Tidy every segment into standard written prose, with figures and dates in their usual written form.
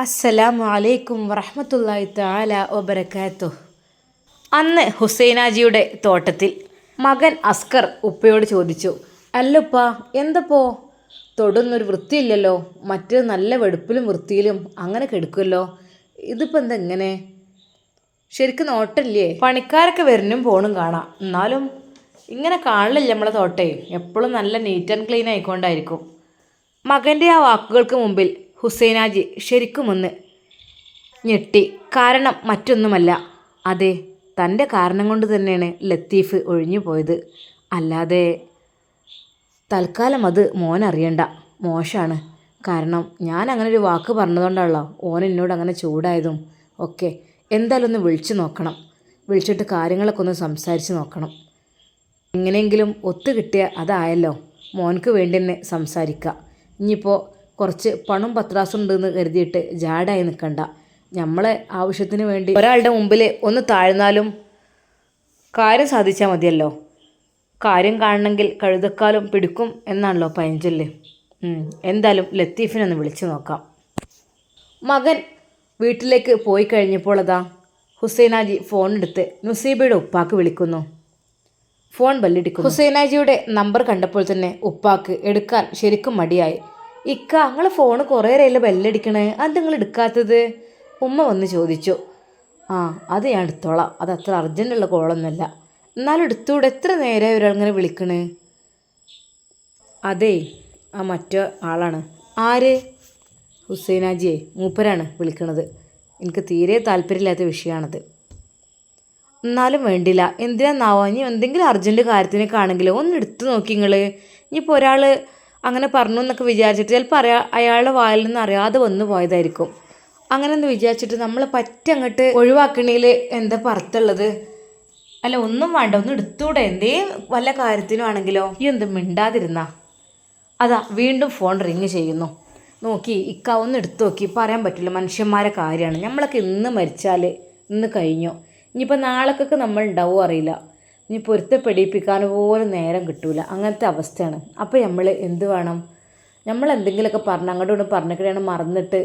അസ്സലാമു അലൈക്കും വറഹ്മത്തുള്ളാഹി തആല വബറകാതുഹു. അന്ന് ഹുസൈനാജിയുടെ തോട്ടത്തിൽ മകൻ അസ്കർ ഉപ്പയോട് ചോദിച്ചു, അല്ലുപ്പ എന്തപ്പോ തൊടുന്നൊരു വൃത്തിയില്ലല്ലോ, മറ്റ് നല്ല വെടുപ്പിലും വൃത്തിയിലും അങ്ങനെ കെടുക്കുമല്ലോ, ഇതിപ്പോൾ എന്താ ഇങ്ങനെ? ശരിക്കും നോട്ടല്ലേ? പണിക്കാരൊക്കെ വരുന്നും പോണും കാണാം, എന്നാലും ഇങ്ങനെ കാണില്ല. നമ്മളെ തോട്ടേ എപ്പോഴും നല്ല നീറ്റ് ആൻഡ് ക്ലീൻ ആയിക്കൊണ്ടായിരിക്കും. മകൻ്റെ ആ വാക്കുകൾക്ക് മുമ്പിൽ ഹുസൈനാജി ശരിക്കുമൊന്ന് ഞെട്ടി. കാരണം മറ്റൊന്നുമല്ല, അതെ, തൻ്റെ കാരണം കൊണ്ട് തന്നെയാണ് ലത്തീഫ് ഒഴിഞ്ഞു പോയത്. അല്ലാതെ തൽക്കാലം അത് മോനറിയണ്ട, മോശമാണ്. കാരണം ഞാൻ അങ്ങനെ ഒരു വാക്ക് പറഞ്ഞതുകൊണ്ടാണല്ലോ ഓൻ എന്നോട് അങ്ങനെ ചൂടായതും ഒക്കെ. എന്തായാലും ഒന്ന് വിളിച്ചു നോക്കണം, വിളിച്ചിട്ട് കാര്യങ്ങളൊക്കെ ഒന്ന് സംസാരിച്ച് നോക്കണം. എങ്ങനെയെങ്കിലും ഒത്തുകിട്ടിയ അതായല്ലോ, മോനക്ക് വേണ്ടി തന്നെ സംസാരിക്കുക. ഇനിയിപ്പോൾ കുറച്ച് പണം പത്രാസും ഉണ്ടെന്ന് കരുതിയിട്ട് ജാടായി നിൽക്കണ്ട. നമ്മളെ ആവശ്യത്തിന് വേണ്ടി ഒരാളുടെ മുമ്പിൽ ഒന്ന് താഴ്ന്നാലും കാര്യം സാധിച്ചാൽ മതിയല്ലോ. കാര്യം കാണണമെങ്കിൽ കഴുതക്കാലും പിടിക്കും എന്നാണല്ലോ പഴഞ്ചൊല്ല്. എന്തായാലും ലത്തീഫിനെ ഒന്ന് വിളിച്ചു നോക്കാം. മകൻ വീട്ടിലേക്ക് പോയി കഴിഞ്ഞപ്പോൾ അതാ ഹുസൈനാജി ഫോൺ എടുത്ത് നുസീബയുടെ ഉപ്പാക്ക് വിളിക്കുന്നു. ഫോൺ ബെല്ലടിക്കുന്നു. ഹുസൈനാജിയുടെ നമ്പർ കണ്ടപ്പോൾ തന്നെ ഉപ്പാക്ക് എടുക്കാൻ ശരിക്കും മടിയായി. ഇക്ക, നിങ്ങൾ ഫോൺ കുറേ നേരമല്ലേ ബെല്ലടിക്കണേ, അത് നിങ്ങൾ എടുക്കാത്തത്? ഉമ്മ വന്ന് ചോദിച്ചു. അത് ഞാൻ എടുത്തോളാം, അത് അത്ര അർജൻറ്റുള്ള കോളൊന്നുമല്ല. എന്നാലും എടുത്തൂടെ, എത്ര നേരമായി ഒരാളിങ്ങനെ വിളിക്കണേ? അതേ, മറ്റേ ആളാണ്. ആര്? ഹുസൈനാജിയെ, മൂപ്പരാണ് വിളിക്കണത്. എനിക്ക് തീരെ താല്പര്യമില്ലാത്ത വിഷയമാണത്. എന്നാലും വേണ്ടില്ല, എന്തിനാന്നാവോ, ഇനി എന്തെങ്കിലും അർജൻറ്റ് കാര്യത്തിനൊക്കെ ആണെങ്കിലോ ഒന്ന് എടുത്തു നോക്കി നിങ്ങൾ. ഇനിയിപ്പോൾ ഒരാൾ അങ്ങനെ പറഞ്ഞു എന്നൊക്കെ വിചാരിച്ചിട്ട് ചിലപ്പോൾ അയാളുടെ വായിൽ നിന്ന് അറിയാതെ വന്നു പോയതായിരിക്കും. അങ്ങനെ ഒന്ന് വിചാരിച്ചിട്ട് നമ്മൾ പറ്റങ്ങോട്ട് ഒഴിവാക്കണേൽ എന്താ പുറത്തുള്ളത്? അല്ല, ഒന്നും വേണ്ട, ഒന്ന് എടുത്തൂടെ? എന്തേ വല്ല കാര്യത്തിനും ആണെങ്കിലോ? ഈ എന്തും മിണ്ടാതിരുന്നാ? അതാ വീണ്ടും ഫോൺ റിങ് ചെയ്യുന്നു. നോക്കി ഇക്ക, ഒന്ന് എടുത്തു നോക്കി. പറയാൻ പറ്റില്ല, മനുഷ്യന്മാരെ കാര്യമാണ്. നമ്മളൊക്കെ ഇന്ന് മരിച്ചാൽ ഇന്ന് കഴിഞ്ഞു. ഇനിയിപ്പോൾ നാളേക്കൊക്കെ നമ്മൾ ഉണ്ടാവുമോ അറിയില്ല. ഇനി പൊരുത്തപ്പെടിപ്പിക്കാൻ പോലും നേരം കിട്ടൂല, അങ്ങനത്തെ അവസ്ഥയാണ്. അപ്പോൾ നമ്മൾ എന്ത് വേണം? നമ്മൾ എന്തെങ്കിലുമൊക്കെ പറഞ്ഞ് അങ്ങോട്ട് പറഞ്ഞിട്ടാണ് മറന്നിട്ട്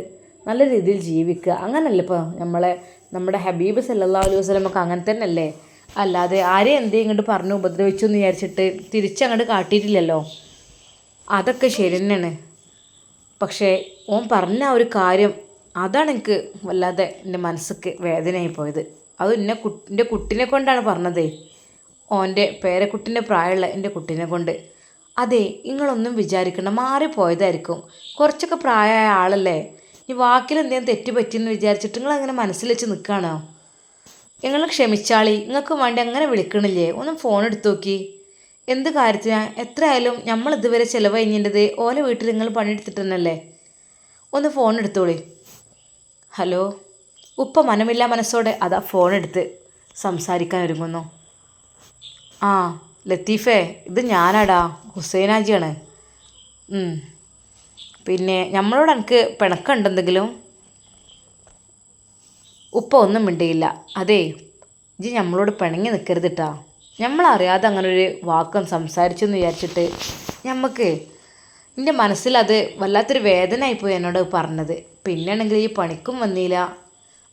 നല്ല രീതിയിൽ ജീവിക്കുക. അങ്ങനല്ലേ ഇപ്പോൾ നമ്മുടെ ഹബീബ് സല്ലല്ലാഹു അലൈഹി വസല്ലമൊക്കെ അങ്ങനെ തന്നെ അല്ലേ? അല്ലാതെ ആരെയും എന്തേ ഇങ്ങോട്ട് പറഞ്ഞു ഉപദ്രവിച്ചു എന്ന് വിചാരിച്ചിട്ട് തിരിച്ചങ്ങോട്ട് കാട്ടിയിട്ടില്ലല്ലോ. അതൊക്കെ ശരി തന്നെയാണ്. പക്ഷേ ഓൻ പറഞ്ഞ ഒരു കാര്യം, അതാണ് എനിക്ക് വല്ലാതെ എൻ്റെ മനസ്സിക്ക് വേദനയായി പോയത്. അത് എൻ്റെ കുട്ടീനെ കൊണ്ടാണ് പറഞ്ഞത്, ഓൻ്റെ പേരക്കുട്ടീൻ്റെ പ്രായമുള്ള എൻ്റെ കുട്ടീനെ കൊണ്ട്. അതെ, നിങ്ങളൊന്നും വിചാരിക്കണം, മാറിപ്പോയതായിരിക്കും. കുറച്ചൊക്കെ പ്രായമായ ആളല്ലേ, ഈ വാക്കിൽ എന്തെങ്കിലും തെറ്റ് പറ്റിയെന്ന് വിചാരിച്ചിട്ട് നിങ്ങളങ്ങനെ മനസ്സിൽ വെച്ച് നിൽക്കുകയാണോ? നിങ്ങൾ ക്ഷമിച്ചാളി, നിങ്ങൾക്ക് വേണ്ടി അങ്ങനെ വിളിക്കണില്ലേ? ഒന്ന് ഫോൺ എടുത്തു നോക്കി. എന്ത് കാര്യത്തിനാണ്? എത്രയായാലും നമ്മൾ ഇതുവരെ ചിലവ് കഴിഞ്ഞിട്ടത് ഓലെ വീട്ടിൽ നിങ്ങൾ പണിയെടുത്തിട്ടെന്നല്ലേ. ഒന്ന് ഫോൺ എടുത്തോളി. ഹലോ. ഉപ്പ മനമില്ല മനസ്സോടെ അതാ ഫോൺ എടുത്ത് സംസാരിക്കാൻ ഒരുങ്ങുന്നു. ലത്തീഫേ, ഇത് ഞാനാടാ, ഹുസൈനാജിയാണ്. പിന്നെ നമ്മളോട് എനിക്ക് പിണക്കുണ്ടെന്തെങ്കിലും? ഉപ്പ ഒന്നും മിണ്ടിയില്ല. അതേ, ഇജ്ജ് നമ്മളോട് പിണങ്ങി നിൽക്കരുത് കേട്ടാ. നമ്മളറിയാതെ അങ്ങനെ ഒരു വാക്കം സംസാരിച്ചു എന്ന് വിചാരിച്ചിട്ട് എൻ്റെ മനസ്സിലത് വല്ലാത്തൊരു വേദനയായിപ്പോയി എന്നോട് പറഞ്ഞത്. പിന്നെയാണെങ്കിൽ ഈ പണിക്കും വന്നില്ല,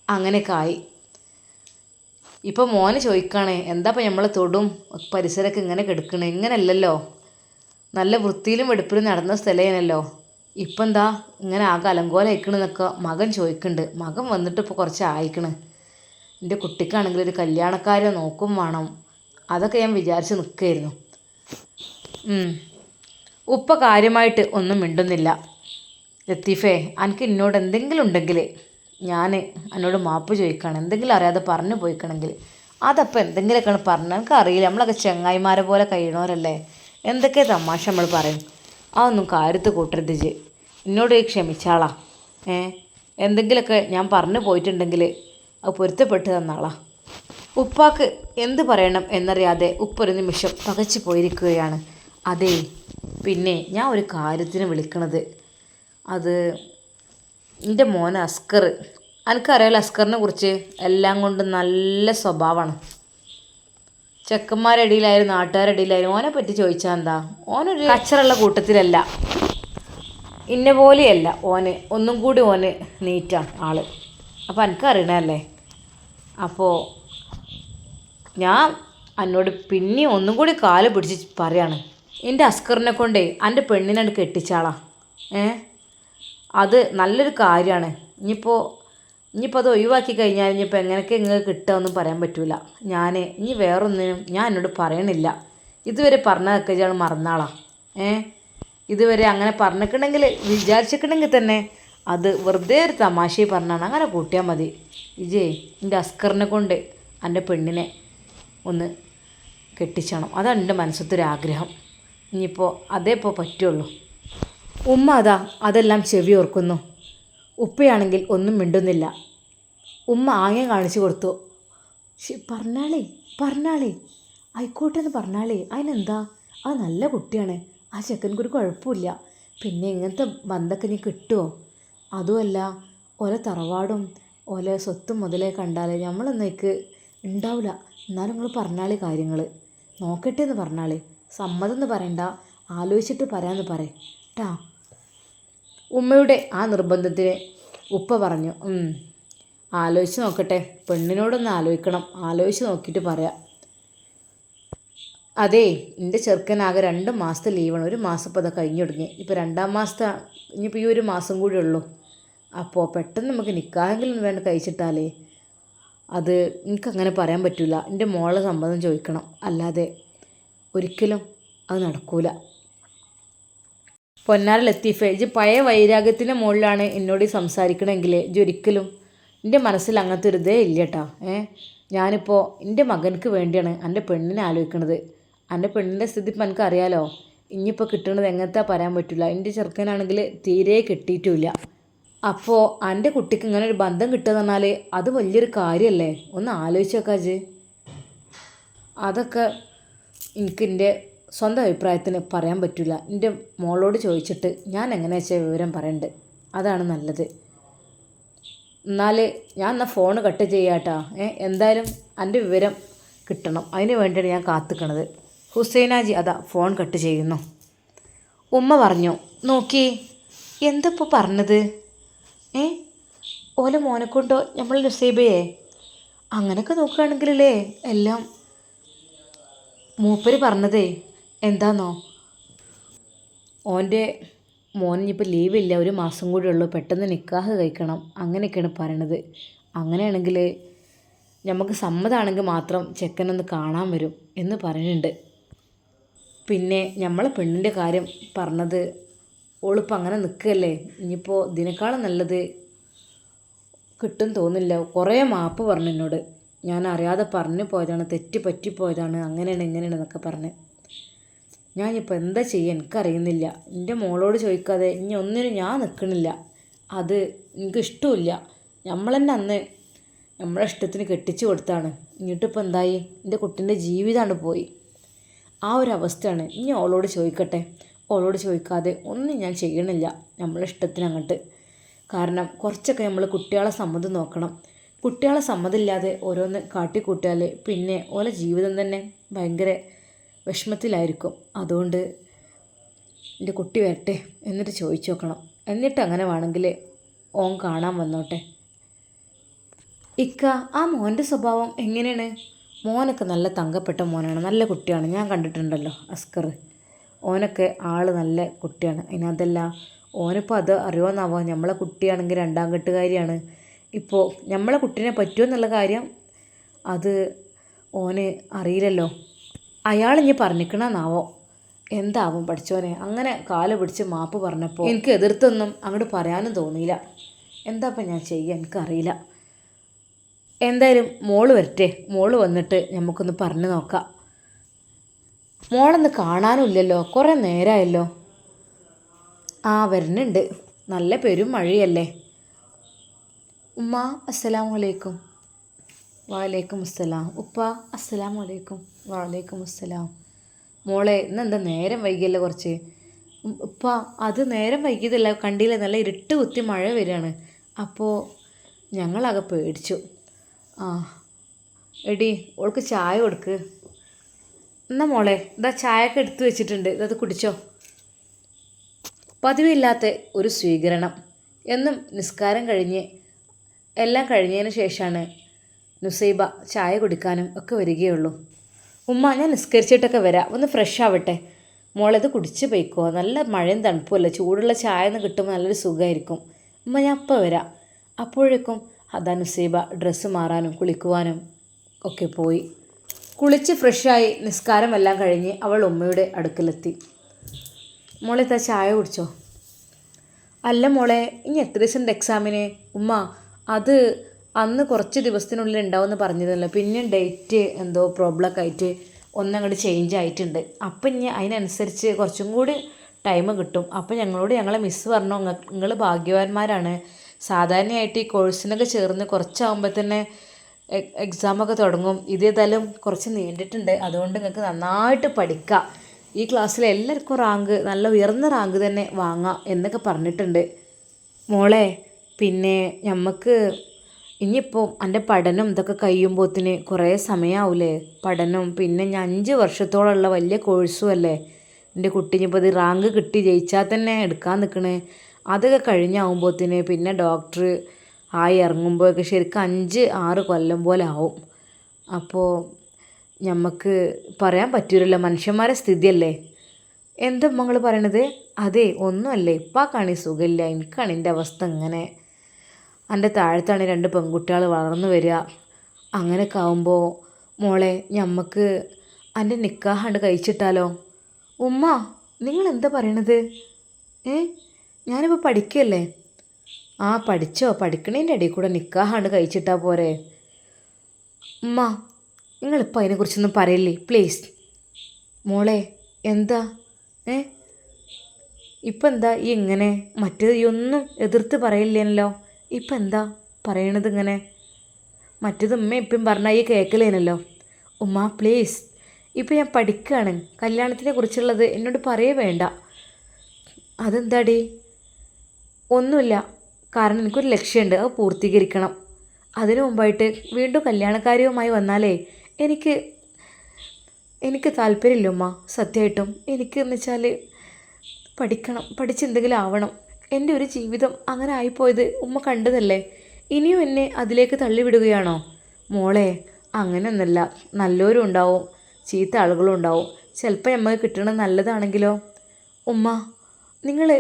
അങ്ങനെയൊക്കെ ആയി. ഇപ്പോൾ മോന് ചോദിക്കുകയാണ്, എന്താ ഇപ്പം നമ്മൾ തൊടും പരിസരമൊക്കെ ഇങ്ങനെ കിടക്കണേ? ഇങ്ങനെയല്ലല്ലോ, നല്ല വൃത്തിയിലും വെടുപ്പിലും നടന്ന സ്ഥലമാണല്ലോ. ഇപ്പം എന്താ ഇങ്ങനെ ആകെ അലങ്കോലയക്കണെന്നൊക്കെ മകൻ ചോദിക്കുന്നുണ്ട്. മകൻ വന്നിട്ട് ഇപ്പോൾ കുറച്ച് ആയിക്കണ്. എൻ്റെ കുട്ടിക്കാണെങ്കിൽ ഒരു കല്യാണക്കാരെ നോക്കും വേണം, അതൊക്കെ ഞാൻ വിചാരിച്ച് നിൽക്കുകയായിരുന്നു. ഉപ്പ കാര്യമായിട്ട് ഒന്നും മിണ്ടുന്നില്ല. ലത്തീഫേ, എനിക്ക് എന്നോട് എന്തെങ്കിലും ഉണ്ടെങ്കിൽ ഞാൻ എന്നോട് മാപ്പ് ചോദിക്കുകയാണ്. എന്തെങ്കിലും അറിയാതെ പറഞ്ഞു പോയിക്കണമെങ്കിൽ അതപ്പോൾ എന്തെങ്കിലുമൊക്കെയാണ് പറഞ്ഞത്. എനിക്കറിയില്ല, നമ്മളൊക്കെ ചങ്ങായിമാരെ പോലെ കഴിയണവരല്ലേ, എന്തൊക്കെ തമാശ നമ്മൾ പറയും. അതൊന്നും കാര്യത്ത് കൂട്ടരുത് ജ്, എന്നോട് ക്ഷമിച്ചാളാ. എന്തെങ്കിലുമൊക്കെ ഞാൻ പറഞ്ഞു പോയിട്ടുണ്ടെങ്കിൽ അത് പൊരുത്തപ്പെട്ട് തന്നാളാ. ഉപ്പാക്ക് എന്ത് പറയണം എന്നറിയാതെ ഉപ്പൊരു നിമിഷം പകച്ചു പോയിരിക്കുകയാണ്. അതേ, പിന്നെ ഞാൻ ഒരു കാര്യത്തിന് വിളിക്കണത്, അത് എൻ്റെ മോൻ അസ്കർ. എനിക്കറിയാലോ അസ്കറിനെ കുറിച്ച്, എല്ലാം കൊണ്ടും നല്ല സ്വഭാവമാണ്. ചെക്കന്മാരുടെ ഇടയിലായാലും നാട്ടുകാരുടെ ഇടയിലായാലും ഓനെ പറ്റി ചോദിച്ചാൽ എന്താ, ഓനൊരു കച്ചറുള്ള കൂട്ടത്തിലല്ല. ഇന്ന പോലെയല്ല ഓന്, ഒന്നും കൂടി ഓന് നീറ്റാണ് ആള്. അപ്പോൾ എനിക്കറിയണല്ലേ. അപ്പോൾ ഞാൻ എന്നോട് പിന്നെയും ഒന്നും കൂടി കാല് പിടിച്ച് പറയാണ്, എൻ്റെ അസ്കറിനെ കൊണ്ടേ എൻ്റെ പെണ്ണിനോട് കെട്ടിച്ചാളാ. അത് നല്ലൊരു കാര്യമാണ്. ഇനിയിപ്പോൾ അത് ഒഴിവാക്കി കഴിഞ്ഞാൽ ഇനിയിപ്പോൾ എങ്ങനെയൊക്കെ നിങ്ങൾക്ക് കിട്ടുകയെന്നും പറയാൻ പറ്റില്ല. ഇനി വേറൊന്നിനും ഞാൻ എന്നോട് പറയണില്ല. ഇതുവരെ പറഞ്ഞതൊക്കെ ഇയാൾ മറന്നാളാ. ഇതുവരെ അങ്ങനെ പറഞ്ഞിട്ടുണ്ടെങ്കിൽ വിചാരിച്ചിട്ടുണ്ടെങ്കിൽ തന്നെ അത് വെറുതെ ഒരു തമാശയിൽ പറഞ്ഞാണ്. അങ്ങനെ കൂട്ടിയാൽ മതി. ഇജേ എൻ്റെ അസ്കറിനെ കൊണ്ട് എൻ്റെ പെണ്ണിനെ ഒന്ന് കെട്ടിച്ചണം. അതാണ് എൻ്റെ മനസ്സത്തൊരാഗ്രഹം. ഇനിയിപ്പോൾ അതേ ഇപ്പോൾ പറ്റുള്ളൂ. ഉമ്മ അതെല്ലാം ചെവി ഓർക്കുന്നു. ഉപ്പയാണെങ്കിൽ ഒന്നും മിണ്ടുന്നില്ല. ഉമ്മ ആംഗ്യം കാണിച്ചു കൊടുത്തു. പറഞ്ഞാളേ ആയിക്കോട്ടെ എന്ന് പറഞ്ഞാളേ, അതിനെന്താ, അത് നല്ല കുട്ടിയാണ്, ആ ചെക്കൻക്കൊരു കുഴപ്പമില്ല. പിന്നെ ഇങ്ങനത്തെ ബന്ധമൊക്കെ നീ കിട്ടുമോ? അതുമല്ല ഓലെ തറവാടും ഓലെ സ്വത്തും മുതലേ കണ്ടാൽ നമ്മളൊന്നേക്ക് ഉണ്ടാവില്ല. എന്നാലും നിങ്ങൾ പറഞ്ഞാളി, കാര്യങ്ങൾ നോക്കട്ടെ എന്ന് പറഞ്ഞാളി. സമ്മതം എന്ന് പറയണ്ട, ആലോചിച്ചിട്ട് പറയാമെന്ന് പറയട്ടാ. ഉമ്മയുടെ ആ നിർബന്ധത്തിന് ഉപ്പ പറഞ്ഞു, ആലോചിച്ച് നോക്കട്ടെ, പെണ്ണിനോടൊന്ന് ആലോചിക്കണം, ആലോചിച്ച് നോക്കിയിട്ട് പറയാം. അതേ, എൻ്റെ ചെറുക്കനാകെ 2 മാസത്തെ ലീവാണ്. 1 മാസം ഇപ്പോൾ കഴിഞ്ഞു തുടങ്ങി. ഇപ്പോൾ 2-ാം മാസത്തെ ഇനിയിപ്പോൾ ഈ 1 മാസം കൂടി ഉള്ളൂ. അപ്പോൾ പെട്ടെന്ന് നമുക്ക് നിക്കാഹെങ്കിലും വേണ്ട കഴിച്ചിട്ടാലേ. അത് എനിക്കങ്ങനെ പറയാൻ പറ്റില്ല. എൻ്റെ മോളെ സമ്മതം ചോദിക്കണം, അല്ലാതെ ഒരിക്കലും അത് നടക്കൂല. പൊന്നാര ലത്തീഫേ, ഇജ് പഴയ വൈരാഗ്യത്തിൻ്റെ മുകളിലാണ് എന്നോട് സംസാരിക്കണമെങ്കിൽ ഇജ് ഒരിക്കലും എൻ്റെ മനസ്സിൽ അങ്ങനത്തെ ഒരു ഇതേ ഇല്ല കേട്ടോ. ഞാനിപ്പോൾ എൻ്റെ മകനക്ക് വേണ്ടിയാണ് എൻ്റെ പെണ്ണിനെ ആലോചിക്കണത്. എൻ്റെ പെണ്ണിൻ്റെ സ്ഥിതി ഇപ്പം എനിക്കറിയാലോ. ഇനിയിപ്പോൾ കിട്ടണത് എങ്ങനത്തെ പറയാൻ പറ്റില്ല. എൻ്റെ ചെറുക്കനാണെങ്കിൽ തീരെ കിട്ടിയിട്ടുമില്ല. അപ്പോൾ എൻ്റെ കുട്ടിക്ക് ഇങ്ങനെ ഒരു ബന്ധം കിട്ടുക പറഞ്ഞാൽ അത് വലിയൊരു കാര്യമല്ലേ. ഒന്ന് ആലോചിച്ച് നോക്കാജ്. അതൊക്കെ എനിക്ക് എൻ്റെ സ്വന്തം അഭിപ്രായത്തിന് പറയാൻ പറ്റില്ല. എൻ്റെ മോളോട് ചോദിച്ചിട്ട് ഞാൻ എങ്ങനെ വെച്ചാൽ വിവരം പറയണ്ട്, അതാണ് നല്ലത്. എന്നാൽ ഞാൻ എന്നാൽ ഫോൺ കട്ട് ചെയ്യാട്ടാ. എന്തായാലും എൻ്റെ വിവരം കിട്ടണം, അതിന് വേണ്ടിയാണ് ഞാൻ കാത്തിക്കണത്. ഹുസൈനാജി ഫോൺ കട്ട് ചെയ്യുന്നു. ഉമ്മ പറഞ്ഞു, നോക്കി എന്തപ്പോൾ പറഞ്ഞത്? ഓലെ മോനെ കൊണ്ടോ നമ്മൾ നസീബയെ? അങ്ങനെയൊക്കെ നോക്കുകയാണെങ്കിലല്ലേ എല്ലാം മൂപ്പര് പറഞ്ഞതേ. എന്താന്നോ, ഓൻ്റെ മോനിപ്പോൾ ലീവില്ല, 1 മാസം കൂടി ഉള്ളൂ, പെട്ടെന്ന് നിക്കാഹ് കഴിക്കണം, അങ്ങനെയൊക്കെയാണ് പറയണത്. അങ്ങനെയാണെങ്കിൽ നമുക്ക് സമ്മതമാണെങ്കിൽ മാത്രം ചെക്കനൊന്ന് കാണാൻ വരും എന്ന് പറയുന്നുണ്ട്. പിന്നെ നമ്മളെ പെണ്ണിൻ്റെ കാര്യം പറഞ്ഞത്, ഓളിപ്പോൾ അങ്ങനെ നിൽക്കുകയല്ലേ, ഇനിയിപ്പോൾ ഇതിനേക്കാളും നല്ലത് കിട്ടും തോന്നില്ല. കുറേ മാപ്പ് പറഞ്ഞു എന്നോട്, ഞാൻ അറിയാതെ പറഞ്ഞു പോയതാണ്, തെറ്റ് പറ്റിപ്പോയതാണ്, അങ്ങനെയാണ് ഇങ്ങനെയാണ് എന്നൊക്കെ പറഞ്ഞ്. ഞാനിപ്പോൾ എന്താ ചെയ്യുക എനിക്കറിയുന്നില്ല. എൻ്റെ മോളോട് ചോദിക്കാതെ ഇനി ഒന്നിനും ഞാൻ നിൽക്കണില്ല. അത് എനിക്കിഷ്ടമില്ല. നമ്മൾ തന്നെ അന്ന് നമ്മളെ ഇഷ്ടത്തിന് കെട്ടിച്ചു കൊടുത്താണ്. എന്നിട്ടിപ്പോൾ എന്തായി, എൻ്റെ കുട്ടീൻ്റെ ജീവിതമാണ് പോയി. ആ ഒരു അവസ്ഥയാണ്. ഇനി ഓളോട് ചോദിക്കട്ടെ. ഓളോട് ചോദിക്കാതെ ഒന്നും ഞാൻ ചെയ്യണില്ല നമ്മളെ ഇഷ്ടത്തിന് അങ്ങോട്ട്. കാരണം കുറച്ചൊക്കെ നമ്മൾ കുട്ടികളെ സമ്മതം നോക്കണം. കുട്ടികളെ സമ്മതമില്ലാതെ ഓരോന്ന് കാട്ടിക്കൂട്ടിയാൽ പിന്നെ ഓലെ ജീവിതം തന്നെ ഭയങ്കര വിഷമത്തിലായിരിക്കും. അതുകൊണ്ട് എൻ്റെ കുട്ടി വരട്ടെ, എന്നിട്ട് ചോദിച്ചു നോക്കണം. എന്നിട്ട് അങ്ങനെ വേണമെങ്കിൽ ഓൻ കാണാൻ വന്നോട്ടെ. ഇക്ക, ആ മോൻ്റെ സ്വഭാവം എങ്ങനെയാണ്? മോനൊക്കെ നല്ല തങ്കപ്പെട്ട മോനാണ്, നല്ല കുട്ടിയാണ്. ഞാൻ കണ്ടിട്ടുണ്ടല്ലോ അസ്കർ, ഓനൊക്കെ ആൾ നല്ല കുട്ടിയാണ്. അതിനകത്തല്ല ഓനിപ്പോൾ അത് അറിയുമെന്നാവോ, നമ്മളെ കുട്ടിയാണെങ്കിൽ 2-ാം കെട്ടുകാരിയാണ്. ഇപ്പോൾ നമ്മളെ കുട്ടീനെ പറ്റുമോ എന്നുള്ള കാര്യം അത് ഓന് അറിയില്ലല്ലോ. അയാൾ ഇനി പറഞ്ഞിക്കണമെന്നാവോ, എന്താവും പഠിച്ചോനെ. അങ്ങനെ കാല് പിടിച്ച് മാപ്പ് പറഞ്ഞപ്പോൾ എനിക്ക് എതിർത്തൊന്നും അങ്ങോട്ട് പറയാനും തോന്നിയില്ല. എന്താ ഇപ്പം ഞാൻ ചെയ്യുക എനിക്കറിയില്ല. എന്തായാലും മോള് വരട്ടെ, മോള് വന്നിട്ട് നമുക്കൊന്ന് പറഞ്ഞു നോക്കാം. മോളൊന്ന് കാണാനും ഇല്ലല്ലോ, കുറേ നേരമായല്ലോ. വരുന്നുണ്ട്, നല്ല പെരും മഴയല്ലേ. ഉമ്മ അസ്സലാമു അലൈക്കും. വാലൈക്കും അസ്സലാം. ഉപ്പ അസ്സലാമു അലൈക്കും. വാലൈക്കും അസ്സലാം. മോളെ ഇന്നെന്താ നേരം വൈകിയല്ലോ കുറച്ച്? ഉപ്പ അത് നേരം വൈകിയതല്ല, കണ്ടില്ല, നല്ല ഇരുട്ട് കുത്തി മഴ വരികയാണ്. അപ്പോൾ ഞങ്ങളാകെ പേടിച്ചു. എടി ഓൾക്ക് ചായ കൊടുക്ക്. എന്നാ മോളെ, ഇതാ ചായയൊക്കെ എടുത്തു വെച്ചിട്ടുണ്ട്, ഇതത് കുടിച്ചോ. പതിവില്ലാത്ത ഒരു സ്വീകരണം. എന്നും നിസ്കാരം കഴിഞ്ഞ് എല്ലാം കഴിഞ്ഞതിന് ശേഷമാണ് നുസൈബ ചായ കുടിക്കാനും ഒക്കെ വരികയുള്ളൂ. ഉമ്മ, ഞാൻ നിസ്കരിച്ചിട്ടൊക്കെ വരാം, ഒന്ന് ഫ്രഷ് ആവട്ടെ. മോളത് കുടിച്ച് പോയിക്കോ, നല്ല മഴയും തണുപ്പുമല്ല, ചൂടുള്ള ചായ എന്ന് കിട്ടുമ്പോൾ നല്ലൊരു സുഖമായിരിക്കും. ഉമ്മ, ഞാൻ അപ്പം വരാം. അപ്പോഴേക്കും അതാ നുസൈബ ഡ്രസ്സ് മാറാനും കുളിക്കുവാനും ഒക്കെ പോയി. കുളിച്ച് ഫ്രഷായി നിസ്കാരമെല്ലാം കഴിഞ്ഞ് അവൾ ഉമ്മയുടെ അടുക്കലെത്തി. മോളെ താ ചായ കുടിച്ചോ? അല്ല മോളെ, ഇനി എത്ര ദിവസത്തെ എക്സാമിന്? ഉമ്മ, അത് അന്ന് കുറച്ച് ദിവസത്തിനുള്ളിൽ ഉണ്ടാവുമെന്ന് പറഞ്ഞതല്ലോ, പിന്നെ ഡേറ്റ് എന്തോ പ്രോബ്ലമൊക്കെ ആയിട്ട് ഒന്നങ്ങോട്ട് ചേഞ്ച് ആയിട്ടുണ്ട്. അപ്പം ഇനി അതിനനുസരിച്ച് കുറച്ചും കൂടി ടൈം കിട്ടും. അപ്പം ഞങ്ങളെ മിസ്സ് പറഞ്ഞു, നിങ്ങൾ ഭാഗ്യവാന്മാരാണ്. സാധാരണയായിട്ട് ഈ കോഴ്സിനൊക്കെ ചേർന്ന് കുറച്ചാകുമ്പോൾ തന്നെ എക്സാമൊക്കെ തുടങ്ങും. ഇതേതായാലും കുറച്ച് നീണ്ടിട്ടുണ്ട്, അതുകൊണ്ട് നിങ്ങൾക്ക് നന്നായിട്ട് പഠിക്കാം, ഈ ക്ലാസ്സിലെ എല്ലാവർക്കും റാങ്ക്, നല്ല ഉയർന്ന റാങ്ക് തന്നെ വാങ്ങാം എന്നൊക്കെ പറഞ്ഞിട്ടുണ്ട്. മോളെ, പിന്നെ നമുക്ക് ഇനിയിപ്പോൾ എൻ്റെ പഠനം ഇതൊക്കെ കഴിയുമ്പോഴത്തിന് കുറേ സമയമാവില്ലേ പഠനം? പിന്നെ ഞാൻ 5 വർഷത്തോളമുള്ള വലിയ കോഴ്സും അല്ലേ എൻ്റെ കുട്ടി. ഇനിയിപ്പോൾ ഇത് റാങ്ക് കിട്ടി ജയിച്ചാൽ തന്നെ എടുക്കാൻ നിൽക്കണേ. അതൊക്കെ കഴിഞ്ഞാകുമ്പോഴത്തിന് പിന്നെ ഡോക്ടർ ആയി ഇറങ്ങുമ്പോഴൊക്കെ ശരിക്കും 5-6 കൊല്ലം പോലെ ആവും. അപ്പോൾ നമുക്ക് പറയാൻ പറ്റൂലല്ലോ, മനുഷ്യന്മാരെ സ്ഥിതിയല്ലേ. എന്താ നിങ്ങൾ പറയണത്? അതെ, ഒന്നുമല്ലേ, ഇപ്പാക്കാണി സുഖമില്ല, എനിക്കാണ് എൻ്റെ അവസ്ഥ ഇങ്ങനെ. എൻ്റെ താഴത്താണ് 2 പെൺകുട്ടികൾ വളർന്നു വരിക. അങ്ങനെയൊക്കെ ആവുമ്പോൾ മോളെ, ഞമ്മക്ക് എൻ്റെ നിക്കാഹാണ്ട് കഴിച്ചിട്ടാലോ? ഉമ്മ, നിങ്ങൾ എന്താ പറയണത്? ഞാനിപ്പോൾ പഠിക്കുകയല്ലേ. ആ, പഠിച്ചോ, പഠിക്കണേൻ്റെ ഇടയിൽ കൂടെ നിക്കാഹാണ്ട് കഴിച്ചിട്ടാൽ പോരെ? ഉമ്മ, നിങ്ങളിപ്പോൾ അതിനെക്കുറിച്ചൊന്നും പറയില്ലേ പ്ലീസ്. മോളെ, എന്താ ഇപ്പം എന്താ ഈ ഇങ്ങനെ? മറ്റേത് ഈ ഒന്നും എതിർത്ത് പറയില്ലേനല്ലോ, ഇപ്പം എന്താ പറയണത് ഇങ്ങനെ? മറ്റേത് ഉമ്മ ഇപ്പം പറഞ്ഞാൽ ഈ കേൾക്കലേനല്ലോ. ഉമ്മ പ്ലീസ്, ഇപ്പം ഞാൻ പഠിക്കുകയാണ്, കല്യാണത്തിനെ കുറിച്ചുള്ളത് എന്നോട് പറയേ വേണ്ട. അതെന്താടി? ഒന്നുമില്ല, കാരണം എനിക്കൊരു ലക്ഷ്യമുണ്ട്, അത് പൂർത്തീകരിക്കണം. അതിനു മുമ്പായിട്ട് വീണ്ടും കല്യാണക്കാര്യവുമായി വന്നാലേ എനിക്ക് താല്പര്യമില്ല ഉമ്മ. സത്യമായിട്ടും എനിക്ക് എന്ന് വെച്ചാൽ പഠിക്കണം, പഠിച്ചെന്തെങ്കിലും ആവണം. എൻ്റെ ഒരു ജീവിതം അങ്ങനെ ആയിപ്പോയത് ഉമ്മ കണ്ടതല്ലേ, ഇനിയും എന്നെ അതിലേക്ക് തള്ളിവിടുകയാണോ? മോളെ, അങ്ങനെയൊന്നുമല്ല, നല്ലവരും ഉണ്ടാവും, ചീത്ത ആളുകളും ഉണ്ടാവും. ചിലപ്പോൾ നമുക്ക് കിട്ടണത് നല്ലതാണെങ്കിലോ? ഉമ്മ, നിങ്ങൾ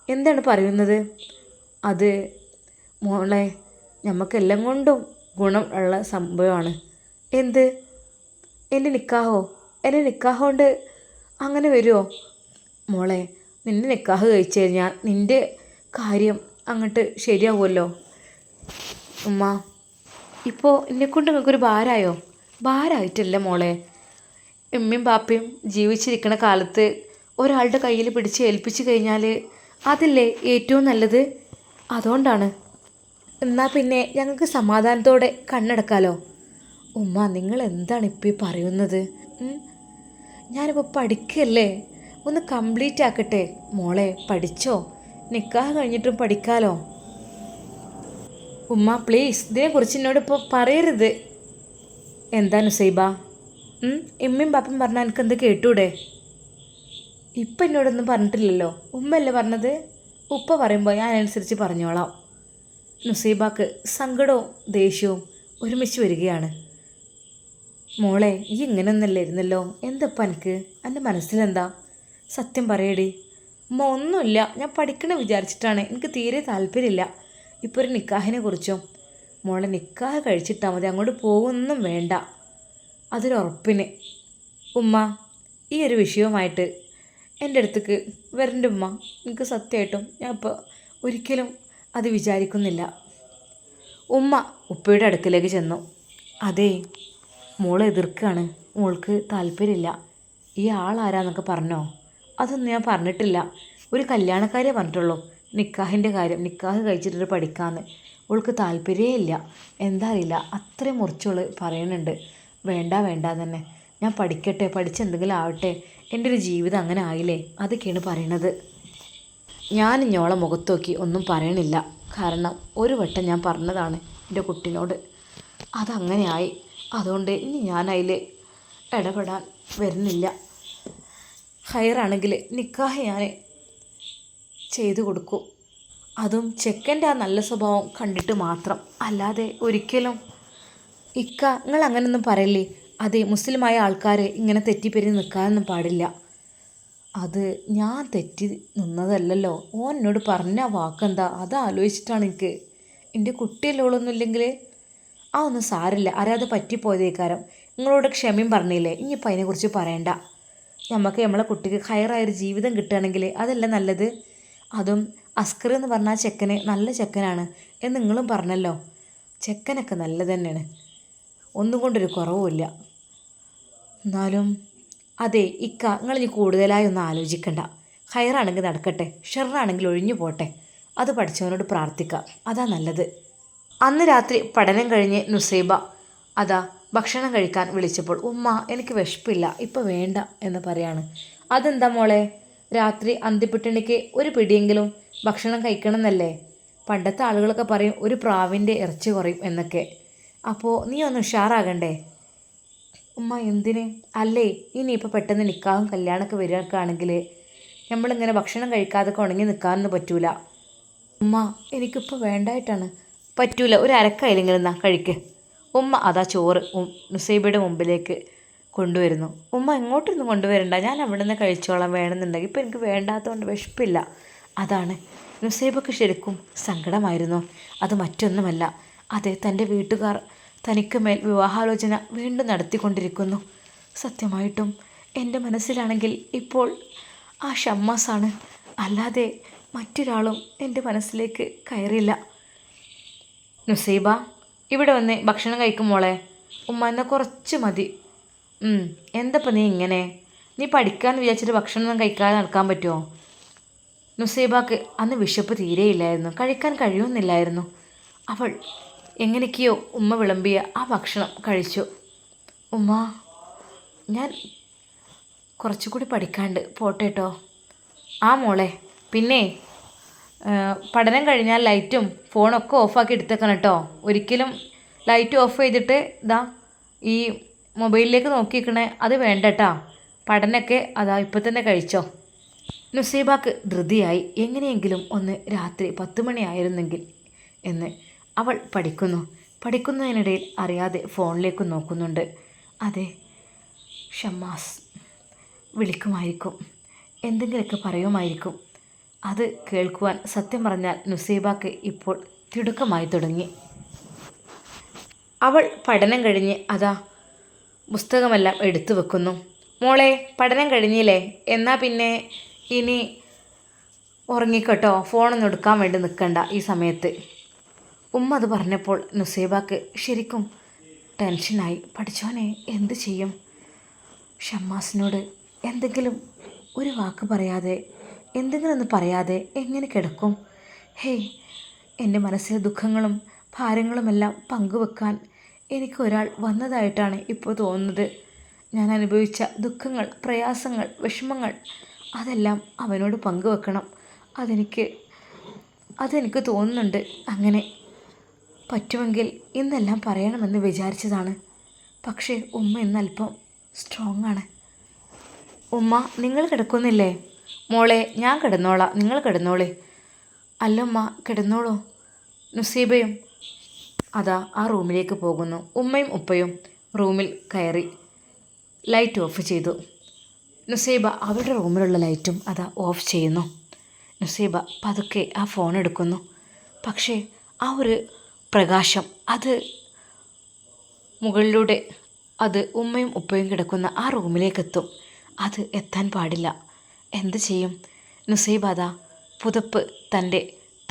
എന്താണ് പറയുന്നത്? അത് മോളെ, നമുക്കെല്ലാം കൊണ്ടും ഗുണം ഉള്ള സംഭവമാണ്. എന്ത്? എൻ്റെ നിക്കാഹോ? എൻ്റെ നിക്കാഹ് കൊണ്ട് അങ്ങനെ വരുമോ? മോളെ, നിൻ്റെ നിക്കാഹ് കഴിച്ചു കഴിഞ്ഞാൽ നിൻ്റെ കാര്യം അങ്ങോട്ട് ശരിയാവുമല്ലോ. ഉമ്മ, ഇപ്പോൾ എന്നെക്കൊണ്ട് നിങ്ങൾക്കൊരു ഭാരമായോ? ഭാരമായിട്ടല്ല മോളെ, ഉമ്മയും പാപ്പയും ജീവിച്ചിരിക്കണ കാലത്ത് ഒരാളുടെ കയ്യിൽ പിടിച്ച് ഏൽപ്പിച്ച് കഴിഞ്ഞാൽ അതല്ലേ ഏറ്റവും നല്ലത്. അതുകൊണ്ടാണ്. എന്നാൽ പിന്നെ ഞങ്ങൾക്ക് സമാധാനത്തോടെ കണ്ണടക്കാലോ. ഉമ്മ, നിങ്ങൾ എന്താണ് ഇപ്പോൾ ഈ പറയുന്നത്? ഞാനിപ്പോൾ പഠിക്കല്ലേ, ഒന്ന് കംപ്ലീറ്റ് ആക്കട്ടെ. മോളെ, പഠിച്ചോ, നിക്കാഹ് കഴിഞ്ഞിട്ടും പഠിക്കാലോ. ഉമ്മ പ്ലീസ്, ഇതിനെക്കുറിച്ച് എന്നോടിപ്പോൾ പറയരുത്. എന്താ നുസൈബ? ഉമ്മയും പാപ്പയും പറഞ്ഞാൽ എനിക്ക് എന്ത് കേട്ടൂടെ? ഇപ്പം എന്നോടൊന്നും പറഞ്ഞിട്ടില്ലല്ലോ, ഉമ്മയല്ലേ പറഞ്ഞത്. ഉപ്പ പറയുമ്പോൾ ഞാൻ അനുസരിച്ച് പറഞ്ഞോളാം. നുസൈബാക്ക് സങ്കടവും ദേഷ്യവും ഒരുമിച്ച് വരികയാണ്. മോളെ, ഈ ഇങ്ങനെയൊന്നല്ലേ ഇരുന്നല്ലോ, എന്തപ്പം എനിക്ക്? എൻ്റെ മനസ്സിലെന്താ? സത്യം പറയടി. ഉമ്മ, ഒന്നുമില്ല, ഞാൻ പഠിക്കണ വിചാരിച്ചിട്ടാണ്, എനിക്ക് തീരെ താല്പര്യമില്ല ഇപ്പോൾ ഒരു നിക്കാഹിനെ കുറിച്ചും. മോളെ, നിക്കാഹ് കഴിച്ചിട്ടാൽ മതി, അങ്ങോട്ട് പോകുമൊന്നും വേണ്ട, അതിനുറപ്പിന്. ഉമ്മ, ഈ ഒരു വിഷയവുമായിട്ട് എൻ്റെ അടുത്തേക്ക് വരണ്ട ഉമ്മ. എനിക്ക് സത്യമായിട്ടും ഞാൻ ഇപ്പോൾ ഒരിക്കലും അത് വിചാരിക്കുന്നില്ല. ഉമ്മ ഉപ്പയുടെ അടുക്കലേക്ക് ചെന്നു. അതേ, മോൾ എതിർക്കുകയാണ്, മോൾക്ക് താല്പര്യമില്ല. ഈ ആളാരാന്നൊക്കെ പറഞ്ഞോ? അതൊന്നും ഞാൻ പറഞ്ഞിട്ടില്ല, ഒരു കല്യാണക്കാരെ പറഞ്ഞിട്ടുള്ളൂ. നിക്കാഹിൻ്റെ കാര്യം, നിക്കാഹ് കഴിച്ചിട്ട് പഠിക്കാമെന്ന്. അവൾക്ക് താല്പര്യമേ ഇല്ല, എന്താ അറിയില്ല, അത്രയും മുറിച്ചോള് പറയുന്നുണ്ട്. വേണ്ട തന്നെ, ഞാൻ പഠിക്കട്ടെ, പഠിച്ചെന്തെങ്കിലും ആവട്ടെ, എൻ്റെ ഒരു ജീവിതം അങ്ങനെ ആയില്ലേ, അതൊക്കെയാണ് പറയണത്. ഞാൻ ഇഞ്ഞോളെ മുഖത്ത് നോക്കി ഒന്നും പറയണില്ല, കാരണം ഒരു വട്ടം ഞാൻ പറഞ്ഞതാണ് എൻ്റെ കുട്ടീനോട്, അതങ്ങനെയായി. അതുകൊണ്ട് ഇനി ഞാൻ അതിൽ ഇടപെടാൻ വരുന്നില്ല. ഹയറാണെങ്കിൽ നിക്കാഹ് ഞാൻ ചെയ്തു കൊടുക്കും. അതും ചെക്കൻ്റെ ആ നല്ല സ്വഭാവം കണ്ടിട്ട് മാത്രം. അല്ലാതെ ഒരിക്കലും. ഇക്ക, നിങ്ങൾ അങ്ങനെയൊന്നും പറയല്ലേ. അതെ, മുസ്ലിമായ ആൾക്കാർ ഇങ്ങനെ തെറ്റിപ്പിരിഞ്ഞ് നിൽക്കാനൊന്നും പാടില്ല. അത് ഞാൻ തെറ്റി നിന്നതല്ലല്ലോ. ഓൻ എന്നോട് പറഞ്ഞ വാക്കെന്താ അത് ആലോചിച്ചിട്ടാണ് എനിക്ക്. എൻ്റെ കുട്ടിയല്ലോളൊന്നുമില്ലെങ്കിൽ ആ ഒന്നും സാരില്ല, അറിയാതെ പറ്റിപ്പോയതേക്കാരം. നിങ്ങളോട് ക്ഷമയും പറഞ്ഞില്ലേ, ഇനിയിപ്പോൾ അതിനെക്കുറിച്ച് പറയണ്ട. നമുക്ക് നമ്മളെ കുട്ടിക്ക് ഹയറായൊരു ജീവിതം കിട്ടുകയാണെങ്കിൽ അതല്ല നല്ലത്. അതും അസ്കർ എന്ന് പറഞ്ഞാൽ ചെക്കന് നല്ല ചെക്കനാണ് എന്ന് നിങ്ങളും പറഞ്ഞല്ലോ. ചെക്കനൊക്കെ നല്ലത് തന്നെയാണ്, ഒന്നും കൊണ്ടൊരു കുറവുമില്ല. എന്നാലും അതെ ഇക്ക, നിങ്ങൾ ഇനി കൂടുതലായി ഒന്നും ആലോചിക്കണ്ട. ഹയറാണെങ്കിൽ നടക്കട്ടെ, ഷെറാണെങ്കിൽ ഒഴിഞ്ഞു പോട്ടെ. അത് പഠിച്ചവനോട് പ്രാർത്ഥിക്കാം, അതാ നല്ലത്. അന്ന് രാത്രി പഠനം കഴിഞ്ഞ് നുസൈബ അതാ ഭക്ഷണം കഴിക്കാൻ വിളിച്ചപ്പോൾ ഉമ്മ എനിക്ക് വിശപ്പില്ല, ഇപ്പം വേണ്ട എന്ന് പറയാണ്. അതെന്താ മോളെ, രാത്രി അന്തിപ്പിട്ടണിക്ക് ഒരു പിടിയെങ്കിലും ഭക്ഷണം കഴിക്കണം എന്നല്ലേ? പണ്ടത്തെ ആളുകളൊക്കെ പറയും ഒരു പ്രാവിൻ്റെ ഇറച്ചി കുറയും എന്നൊക്കെ. അപ്പോൾ നീ ഒന്ന് ഉഷാറാകണ്ടേ? ഉമ്മ എന്തിന്? അല്ലേ, ഇനിയിപ്പോൾ പെട്ടെന്ന് നിക്കാഹും കല്യാണമൊക്കെ വരികയാണെങ്കിൽ നമ്മളിങ്ങനെ ഭക്ഷണം കഴിക്കാതെ ഉണങ്ങി നിൽക്കാനൊന്നും പറ്റൂല. ഉമ്മ എനിക്കിപ്പോൾ വേണ്ടായിട്ടാണ്. പറ്റൂല, ഒരു അരക്കായില്ലെങ്കിലും എന്നാ കഴിക്ക്. ഉമ്മ അതാ ചോറ് നുസൈബയുടെ മുമ്പിലേക്ക് കൊണ്ടുവരുന്നു. ഉമ്മ ഇങ്ങോട്ടൊന്നും കൊണ്ടുവരണ്ട, ഞാൻ അവിടെ നിന്ന് കഴിച്ചോളാം വേണമെന്നുണ്ടെങ്കിൽ. ഇപ്പോൾ എനിക്ക് വേണ്ടാത്തതുകൊണ്ട് വിശപ്പില്ല. അതാണ്. നുസൈബക്ക് ശരിക്കും സങ്കടമായിരുന്നു. അത് മറ്റൊന്നുമല്ല, അതെ തൻ്റെ വീട്ടുകാർ തനിക്ക് മേൽ വിവാഹാലോചന വീണ്ടും നടത്തിക്കൊണ്ടിരിക്കുന്നു. സത്യമായിട്ടും എൻ്റെ മനസ്സിലാണെങ്കിൽ ഇപ്പോൾ ആ ഷമ്മാസാണ്, അല്ലാതെ മറ്റൊരാളും എൻ്റെ മനസ്സിലേക്ക് കയറില്ല. നുസൈബ, ഇവിടെ വന്ന് ഭക്ഷണം കഴിക്കും മോളെ. ഉമ്മ എന്നാൽ കുറച്ച് മതി. എന്തപ്പോൾ നീ ഇങ്ങനെ? നീ പഠിക്കാമെന്ന് വിചാരിച്ചിട്ട് ഭക്ഷണമൊന്നും കഴിക്കാതെ നടക്കാൻ പറ്റുമോ? നുസൈബാക്ക് അന്ന് വിശപ്പ് തീരെയില്ലായിരുന്നു, കഴിക്കാൻ കഴിയുന്നില്ലായിരുന്നു. അവൾ എങ്ങനെയൊക്കെയോ ഉമ്മ വിളമ്പിയ ആ ഭക്ഷണം കഴിച്ചു. ഉമ്മ, ഞാൻ കുറച്ചുകൂടി പഠിക്കാണ്ട് പോട്ടെട്ടോ. ആ മോളെ, പിന്നെ പഠനം കഴിഞ്ഞാൽ ലൈറ്റും ഫോണൊക്കെ ഓഫാക്കി എടുത്തേക്കണം കേട്ടോ. ഒരിക്കലും ലൈറ്റ് ഓഫ് ചെയ്തിട്ട് ഇതാ ഈ മൊബൈലിലേക്ക് നോക്കിക്കണേ, അത് വേണ്ട കേട്ടോ. പഠനമൊക്കെ അതാ ഇപ്പം തന്നെ കഴിച്ചോ. നുസൈബാക്ക് ധൃതിയായി, എങ്ങനെയെങ്കിലും ഒന്ന് രാത്രി 10 മണിയായിരുന്നെങ്കിൽ എന്ന്. അവൾ പഠിക്കുന്നതിനിടയിൽ അറിയാതെ ഫോണിലേക്ക് നോക്കുന്നുണ്ട്. അതെ, ഷമ്മാസ് വിളിക്കുമായിരിക്കും, എന്തെങ്കിലുമൊക്കെ പറയുമായിരിക്കും. അത് കേൾക്കുവാൻ സത്യം പറഞ്ഞാൽ നുസൈബാക്ക് ഇപ്പോൾ തിടുക്കമായി തുടങ്ങി. അവൾ പഠനം കഴിഞ്ഞ് അതാ പുസ്തകമെല്ലാം എടുത്തു വെക്കുന്നു. മോളെ, പഠനം കഴിഞ്ഞില്ലേ? എന്നാൽ പിന്നെ ഇനി ഉറങ്ങിക്കോട്ടോ, ഫോണൊന്നും എടുക്കാൻ വേണ്ടി നിൽക്കണ്ട ഈ സമയത്ത്. ഉമ്മ അത് പറഞ്ഞപ്പോൾ നുസൈബാക്ക് ശരിക്കും ടെൻഷനായി. പഠിച്ചോനെ എന്ത് ചെയ്യും? ഷമ്മാസിനോട് എന്തെങ്കിലും ഒരു വാക്ക് പറയാതെ, എന്തെങ്കിലും ഒന്ന് പറയാതെ എങ്ങനെ കിടക്കും? ഹേയ്, എൻ്റെ മനസ്സിലെ ദുഃഖങ്ങളും ഭാരങ്ങളുമെല്ലാം പങ്കുവെക്കാൻ എനിക്കൊരാൾ വന്നതായിട്ടാണ് ഇപ്പോൾ തോന്നുന്നത്. ഞാൻ അനുഭവിച്ച ദുഃഖങ്ങൾ, പ്രയാസങ്ങൾ, വിഷമങ്ങൾ അതെല്ലാം അവനോട് പങ്കുവെക്കണം. അതെനിക്ക് തോന്നുന്നുണ്ട്. അങ്ങനെ പറ്റുമെങ്കിൽ ഇന്നെല്ലാം പറയണമെന്ന് വിചാരിച്ചതാണ്. പക്ഷേ ഉമ്മ ഇന്നല്പം സ്ട്രോങ് ആണ്. ഉമ്മ, നിങ്ങൾ കിടക്കുന്നില്ലേ? മോളെ, ഞാൻ കിടന്നോളാം, നിങ്ങൾ കിടന്നോളേ. അല്ലമ്മ, കിടന്നോളൂ. നുസൈബയും അതാ ആ റൂമിലേക്ക് പോകുന്നു. ഉമ്മയും ഉപ്പയും റൂമിൽ കയറി ലൈറ്റ് ഓഫ് ചെയ്തു. നുസൈബ അവരുടെ റൂമിലുള്ള ലൈറ്റും അതാ ഓഫ് ചെയ്യുന്നു. നുസൈബ പതുക്കെ ആ ഫോൺ എടുക്കുന്നു. പക്ഷേ ആ ഒരു പ്രകാശം അത് മുകളിലൂടെ അത് ഉമ്മയും ഉപ്പയും കിടക്കുന്ന ആ റൂമിലേക്കെത്തും. അത് എത്താൻ പാടില്ല. എന്ത് ചെയ്യും? നുസൈബ അതാ പുതപ്പ് തൻ്റെ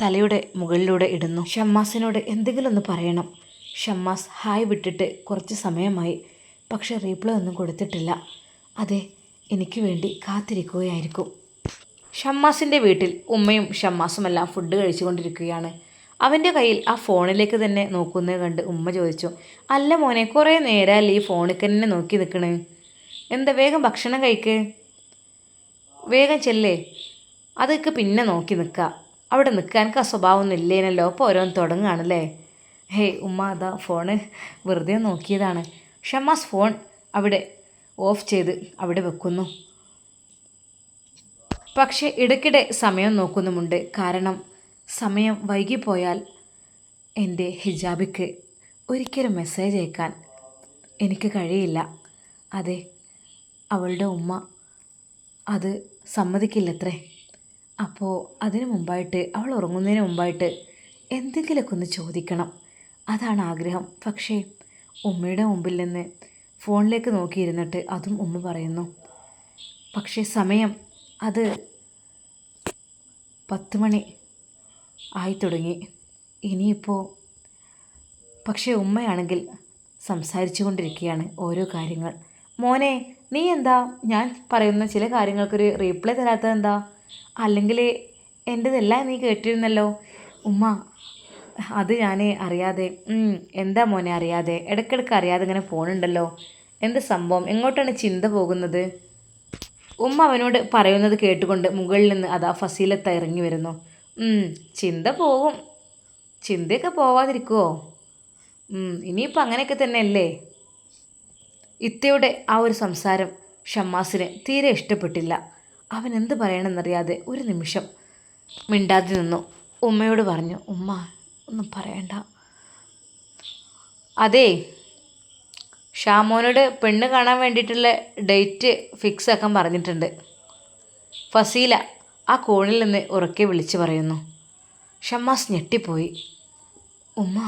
തലയുടെ മുകളിലൂടെ ഇടുന്നു. ഷമ്മാസിനോട് എന്തെങ്കിലും ഒന്ന് പറയണം. ഷമ്മാസ് ഹായ് വിട്ടിട്ട് കുറച്ച് സമയമായി, പക്ഷെ റീപ്ലൈ ഒന്നും കൊടുത്തിട്ടില്ല. അതെ, എനിക്ക് വേണ്ടി കാത്തിരിക്കുകയായിരിക്കും. ഷമ്മാസിൻ്റെ വീട്ടിൽ ഉമ്മയും ഷമ്മാസുമെല്ലാം ഫുഡ് കഴിച്ചുകൊണ്ടിരിക്കുകയാണ്. അവൻ്റെ കയ്യിൽ ആ ഫോണിലേക്ക് തന്നെ നോക്കുന്നത് കണ്ട് ഉമ്മ ചോദിച്ചു, അല്ല മോനെ, കുറേ നേരമല്ലേ ഈ ഫോണിൽ തന്നെ നോക്കി നിൽക്കണേ? എന്താ, വേഗം ഭക്ഷണം കഴിക്ക്, വേഗം ചെല്ലേ. അതൊക്കെ പിന്നെ നോക്കി നിൽക്കുക, അവിടെ നിൽക്കുക. എനിക്ക് ആ സ്വഭാവമൊന്നും ഇല്ലേനല്ലോ, അപ്പോൾ ഓരോന്ന് തുടങ്ങുകയാണല്ലേ. ഹേയ് ഉമ്മ, അതാ ഫോണ് വെറുതെ നോക്കിയതാണ്. ഷമ്മാസ് ഫോൺ അവിടെ ഓഫ് ചെയ്ത് അവിടെ വെക്കുന്നു. പക്ഷേ ഇടയ്ക്കിടെ സമയം നോക്കുന്നുമുണ്ട്. കാരണം സമയം വൈകിപ്പോയാൽ എൻ്റെ ഹിജാബിക്ക് ഒരിക്കലും മെസ്സേജ് അയക്കാൻ എനിക്ക് കഴിയില്ല. അതെ, അവളുടെ ഉമ്മ അത് സമ്മതിക്കില്ലത്രേ. അപ്പോൾ അതിനു മുമ്പായിട്ട്, അവൾ ഉറങ്ങുന്നതിന് മുമ്പായിട്ട് എന്തെങ്കിലുമൊക്കെ ഒന്ന് ചോദിക്കണം, അതാണ് ആഗ്രഹം. പക്ഷേ ഉമ്മയുടെ മുമ്പിൽ നിന്ന് ഫോണിലേക്ക് നോക്കിയിരുന്നിട്ട് അതും ഉമ്മ പറയുന്നു. പക്ഷേ സമയം അത് 10 മണി ആയി തുടങ്ങി. ഇനിയിപ്പോൾ പക്ഷേ ഉമ്മയാണെങ്കിൽ സംസാരിച്ചു കൊണ്ടിരിക്കുകയാണ് ഓരോ കാര്യങ്ങൾ. മോനെ, നീ എന്താ ഞാൻ പറയുന്ന ചില കാര്യങ്ങൾക്കൊരു റീപ്ലൈ തരാത്തത് എന്താ? അല്ലെങ്കിൽ എൻ്റെതെല്ലാം നീ കേട്ടിരുന്നല്ലോ. ഉമ്മ, അത് ഞാൻ അറിയാതെ. എന്താ മോനെ അറിയാതെ? ഇടയ്ക്കിടയ്ക്ക് അറിയാതെ ഇങ്ങനെ പോണുണ്ടല്ലോ. എന്ത് സംഭവം? എങ്ങോട്ടാണ് ചിന്ത പോകുന്നത്? ഉമ്മ അവനോട് പറയുന്നത് കേട്ടുകൊണ്ട് മുകളിൽ നിന്ന് അതാ ഫസീലത്ത ഇറങ്ങി വരുന്നു. ചിന്ത പോകും. ചിന്തയൊക്കെ പോവാതിരിക്കുമോ? ഇനിയിപ്പോൾ അങ്ങനെയൊക്കെ തന്നെയല്ലേ? ഇത്തയുടെ ആ ഒരു സംസാരം ഷമ്മാസിന് തീരെ ഇഷ്ടപ്പെട്ടില്ല. അവൻ എന്ത് പറയണമെന്നറിയാതെ ഒരു നിമിഷം മിണ്ടാതെ നിന്നു. ഉമ്മയോട് പറഞ്ഞു, ഉമ്മ ഒന്നും പറയണ്ട. അതേ, ഷാമോനോട് പെണ്ണ് കാണാൻ വേണ്ടിയിട്ടുള്ള ഡേറ്റ് ഫിക്സ് ആക്കാൻ പറഞ്ഞിട്ടുണ്ട്. ഫസീല ആ കോണിൽ നിന്ന് ഉറക്കെ വിളിച്ചു പറയുന്നു. ഷമ്മാസ് ഞെട്ടിപ്പോയി. ഉമ്മ,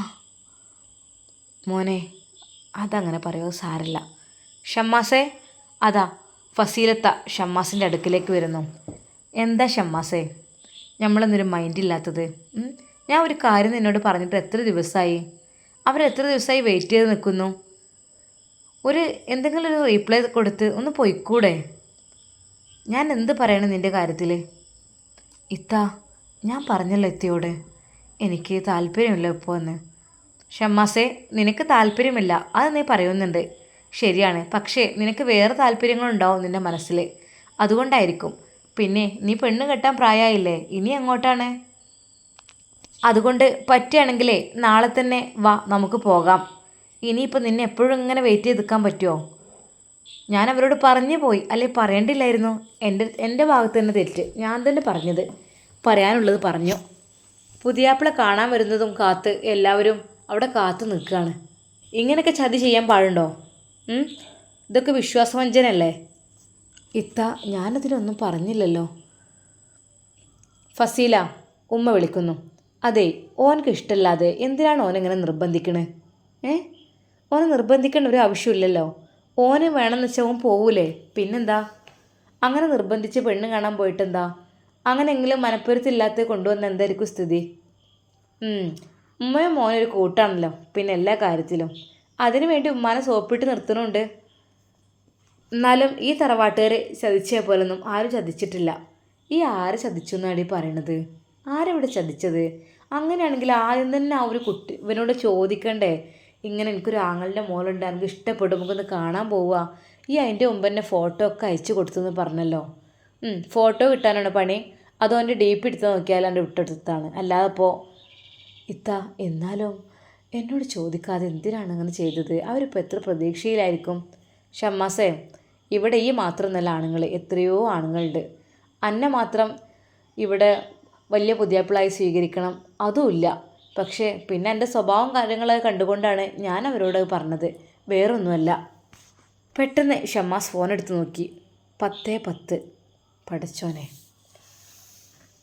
മോനെ, അതങ്ങനെ പറയുമോ? സാരല്ല. ഷമ്മാസേ, അതാ ഫസീലത്ത ഷമ്മാസിൻ്റെ അടുക്കിലേക്ക് വരുന്നു. എന്താ ഷമ്മാസേ നമ്മളൊന്നൊരു മൈൻഡില്ലാത്തത്? ഞാൻ ഒരു കാര്യം നിന്നോട് പറഞ്ഞിട്ട് എത്ര ദിവസമായി? അവരെത്ര ദിവസമായി വെയിറ്റ് ചെയ്ത് നിൽക്കുന്നു. എന്തെങ്കിലും ഒരു റീപ്ലൈ കൊടുത്ത് ഒന്ന് പോയിക്കൂടെ? ഞാൻ എന്ത് പറയണം നിൻ്റെ കാര്യത്തിൽ? ഇത്താ, ഞാൻ പറഞ്ഞല്ലോ ഇത്തയോട് എനിക്ക് താല്പര്യമില്ല ഇപ്പോൾ എന്ന്. ഷമ്മാസേ, നിനക്ക് താല്പര്യമില്ല അത് നീ പറയുന്നുണ്ട്, ശരിയാണ്. പക്ഷേ നിനക്ക് വേറെ താല്പര്യങ്ങളുണ്ടാവും നിൻ്റെ മനസ്സിൽ, അതുകൊണ്ടായിരിക്കും. പിന്നെ നീ പെണ്ണ് കെട്ടാൻ പ്രായമായില്ലേ, ഇനി എങ്ങോട്ടാണ്? അതുകൊണ്ട് പറ്റുകയാണെങ്കിലേ നാളെ തന്നെ വാ, നമുക്ക് പോകാം. ഇനിയിപ്പോൾ നിന്നെ എപ്പോഴും ഇങ്ങനെ വെയിറ്റ് ചെയ്ത് നിൽക്കാൻ പറ്റുമോ? ഞാൻ അവരോട് പറഞ്ഞു പോയി, അല്ലെ പറയേണ്ടില്ലായിരുന്നു. എൻ്റെ ഭാഗത്ത് തന്നെ തെറ്റ്, ഞാൻ തന്നെ പറഞ്ഞത്, പറയാനുള്ളത് പറഞ്ഞു. പുതിയാപ്പിള കാണാൻ വരുന്നതും കാത്ത് എല്ലാവരും അവിടെ കാത്തു നിൽക്കുകയാണ്. ഇങ്ങനെയൊക്കെ ചതി ചെയ്യാൻ പാടുണ്ടോ? ഇതൊക്കെ വിശ്വാസവഞ്ചനല്ലേ? ഇത്ത, ഞാനതിനൊന്നും പറഞ്ഞില്ലല്ലോ. ഫസീല, ഉമ്മ വിളിക്കുന്നു. അതെ, ഓനക്ക് ഇഷ്ടമല്ലാതെ എന്തിനാണ് ഓനെങ്ങനെ നിർബന്ധിക്കണേ? ഓനെ നിർബന്ധിക്കേണ്ട ഒരു ആവശ്യമില്ലല്ലോ. ഓന് വേണമെന്ന് വെച്ചാൽ ഓൻ പോവൂലേ, പിന്നെന്താ? അങ്ങനെ നിർബന്ധിച്ച് പെണ്ണ് കാണാൻ പോയിട്ടെന്താ? അങ്ങനെയെങ്കിലും മനപ്പൊരുത്തില്ലാത്ത കൊണ്ടുവന്ന എന്തായിരിക്കും സ്ഥിതി? ഉമ്മയും മോനൊരു കൂട്ടാണല്ലോ, പിന്നെ എല്ലാ കാര്യത്തിലും. അതിനു വേണ്ടി ഉമ്മാനെ സോപ്പിട്ട് നിർത്തണുണ്ട്. എന്നാലും ഈ തറവാട്ടുകാർ ചതിച്ചേ പോലൊന്നും ആരും ചതിച്ചിട്ടില്ല. ഈ ആര് ചതിച്ചു എന്നാണ് ഈ പറയണത്? ആരെവിടെ ചതിച്ചത്? അങ്ങനെയാണെങ്കിൽ ആദ്യം തന്നെ ആ ഒരു കുട്ടി ഇവനോട് ചോദിക്കണ്ടേ, ഇങ്ങനെ എനിക്കൊരു ആങ്ങളുടെ മോളുണ്ട്, എനിക്ക് ഇഷ്ടപ്പെടും, നമുക്കൊന്ന് കാണാൻ പോവുക. ഈ അതിൻ്റെ മുമ്പ് തന്നെ ഫോട്ടോ ഒക്കെ അയച്ചു കൊടുത്തെന്ന് പറഞ്ഞല്ലോ. ഫോട്ടോ കിട്ടാനാണ് പണി, അതോ എൻ്റെ ഡീപ്പ് എടുത്ത് നോക്കിയാൽ എൻ്റെ വിട്ടെടുത്താണ്. അല്ലാതെ ഇപ്പോൾ ഇത്ത, എന്നാലും എന്നോട് ചോദിക്കാതെ എന്തിനാണ് അങ്ങനെ ചെയ്തത്? അവരിപ്പോൾ എത്ര പ്രതീക്ഷയിലായിരിക്കും? ഷമ്മാസേ, ഇവിടെ ഈ മാത്രമൊന്നുമല്ല ആണുങ്ങൾ, എത്രയോ ആണുങ്ങളുണ്ട്. അന്നെ മാത്രം ഇവിടെ വലിയ പുതിയാപ്പിളായി സ്വീകരിക്കണം അതുമില്ല. പക്ഷേ പിന്നെ എൻ്റെ സ്വഭാവം കാര്യങ്ങളൊക്കെ കണ്ടുകൊണ്ടാണ് ഞാൻ അവരോട് പറഞ്ഞത്, വേറൊന്നുമല്ല. പെട്ടെന്ന് ഷമ്മാസ് ഫോൺ എടുത്ത് നോക്കി. 10:10. പഠിച്ചോനെ.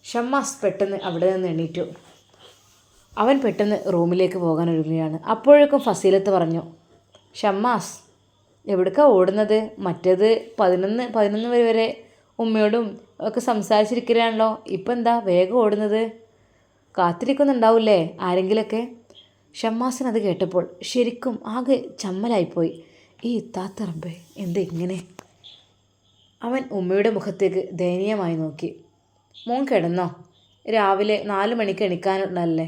ഷമ്മാസ് പെട്ടെന്ന് അവിടെ നിന്ന് എണീറ്റു. അവൻ പെട്ടെന്ന് റൂമിലേക്ക് പോകാൻ ഒരുങ്ങുകയാണ്. അപ്പോഴേക്കും ഫസീലത്ത് പറഞ്ഞു, ഷമ്മാസ് എവിടേക്കാണ് ഓടുന്നത്? മറ്റേത് 11 വരെ ഉമ്മയോടും ഒക്കെ സംസാരിച്ചിരിക്കുകയാണല്ലോ, ഇപ്പം എന്താ വേഗം ഓടുന്നത്? കാത്തിരിക്കുന്നുണ്ടാവില്ലേ ആരെങ്കിലൊക്കെ? ഷമ്മാസിനത് കേട്ടപ്പോൾ ശരിക്കും ആകെ ചമ്മലായിപ്പോയി. ഈ ഇത്താത്തറമ്പേ, എന്താ ഇങ്ങനെ? അവൻ ഉമ്മയുടെ മുഖത്തേക്ക് ദയനീയമായി നോക്കി. മോൻ കിടന്നോ? രാവിലെ 4 മണിക്ക് എണിക്കാനുള്ളതല്ലേ?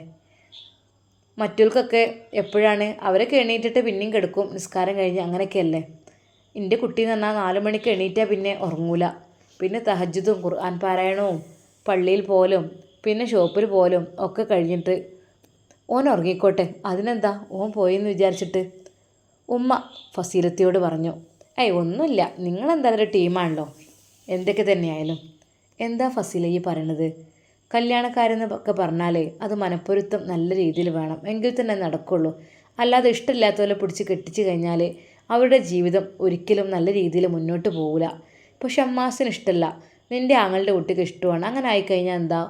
മറ്റവർക്കൊക്കെ എപ്പോഴാണ്? അവരൊക്കെ എണീറ്റിട്ട് പിന്നെയും കിടക്കും, നിസ്കാരം കഴിഞ്ഞ്, അങ്ങനെയൊക്കെയല്ലേ. എൻ്റെ കുട്ടി എന്ന് പറഞ്ഞാൽ 4 മണിക്ക് എണീറ്റാൽ പിന്നെ ഉറങ്ങൂല. പിന്നെ തഹജ്ജുദും ഖുർആൻ പാരായണവും പള്ളിയിൽ പോലും പിന്നെ ഷോപ്പിൽ പോലും ഒക്കെ കഴിഞ്ഞിട്ട് ഓൻ ഉറങ്ങിക്കോട്ടെ, അതിനെന്താ, ഓൻ പോയെന്ന് വിചാരിച്ചിട്ട് ഉമ്മ ഫസീലത്തിയോട് പറഞ്ഞു. ഒന്നുമില്ല, നിങ്ങളെന്തായാലും ഒരു ടീമാണല്ലോ, എന്തൊക്കെ തന്നെയായാലും. എന്താ ഫസീല ഈ പറയണത്? കല്യാണക്കാരെന്നൊക്കെ പറഞ്ഞാലേ അത് മനപ്പൊരുത്തം നല്ല രീതിയിൽ വേണം, എങ്കിൽ തന്നെ നടക്കുള്ളൂ. അല്ലാതെ ഇഷ്ടമില്ലാത്തവരെ പിടിച്ച് കെട്ടിച്ച് കഴിഞ്ഞാൽ അവരുടെ ജീവിതം ഒരിക്കലും നല്ല രീതിയിൽ മുന്നോട്ട് പോകില്ല. ഇപ്പോൾ ഷമ്മാസിന് ഇഷ്ടമല്ല, നിൻ്റെ ആങ്ങളുടെ കുട്ടിക്ക് ഇഷ്ടമാണ്. അങ്ങനെ ആയിക്കഴിഞ്ഞാൽ എന്താ?